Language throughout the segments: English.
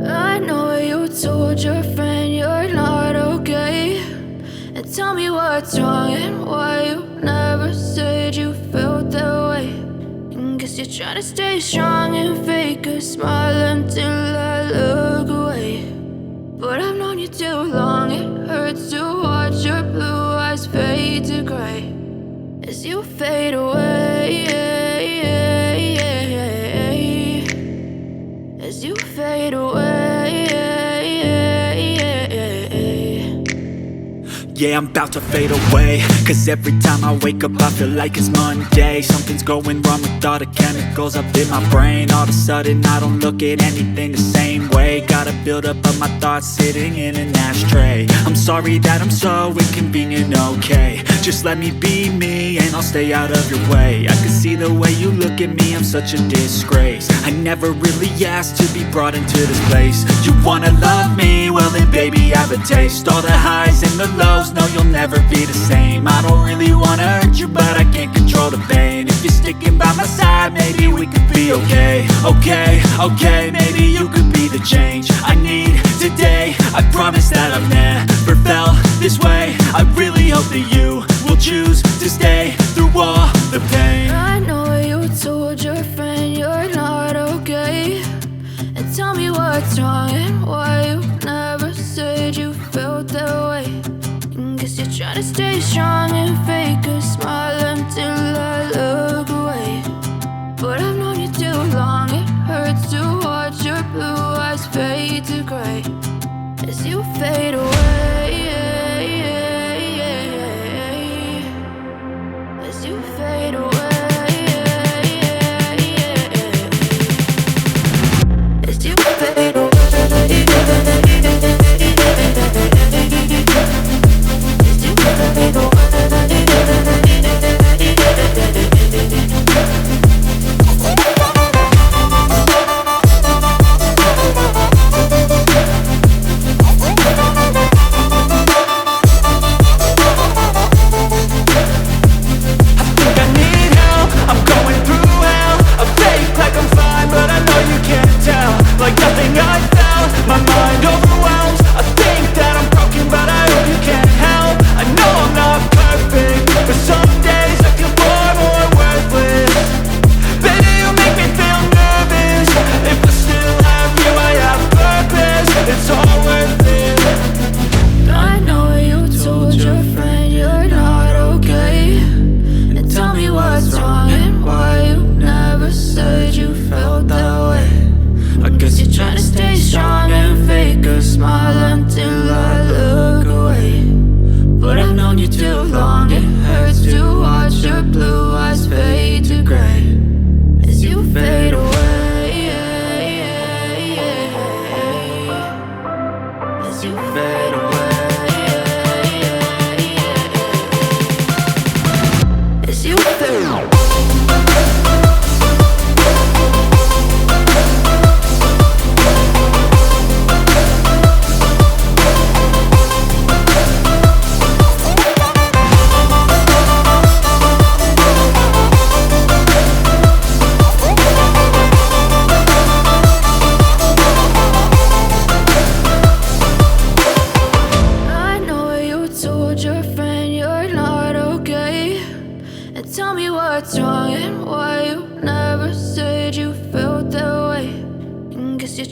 I know you told your friend you're not okay, and tell me what's wrong and why you never said you felt that way. And guess you're trying to stay strong and fake a smile until I look away. But I've known you too long, it hurts to watch your blue eyes fade to gray as you fade away, as you fade away. Yeah, I'm about to fade away, cause every time I wake up I feel like it's Monday. Something's going wrong with all the chemicals up in my brain. All of a sudden I don't look at anything the same way. Gotta build up of my thoughts sitting in an ashtray. I'm sorry that I'm so inconvenient, okay. Just let me be me and I'll stay out of your way. I can see the way you look at me, I'm such a disgrace. I never really asked to be brought into this place. You wanna love me? Well then baby have a taste. All the highs and the lows, no you'll never be the same. I don't really wanna hurt you but I can't control the pain. If you're sticking by my side maybe we could be okay. Okay, maybe you could be the change I need today. I promise that I've never felt this way. I really hope that you will choose to stay through all the pain. I know you told your friend you're not okay, and tell me what's wrong and why you never said you felt that way. And guess you're trying to stay strong and fake a smile until I look away. But I've known you too long, it hurts to watch your blue eyes fade to gray as you fade away, as you fade away, as you fade away.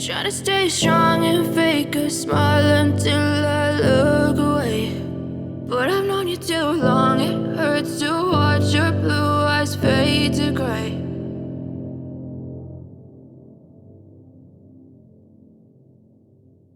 Trying to stay strong and fake a smile until I look away. But I've known you too long, it hurts to watch your blue eyes fade to gray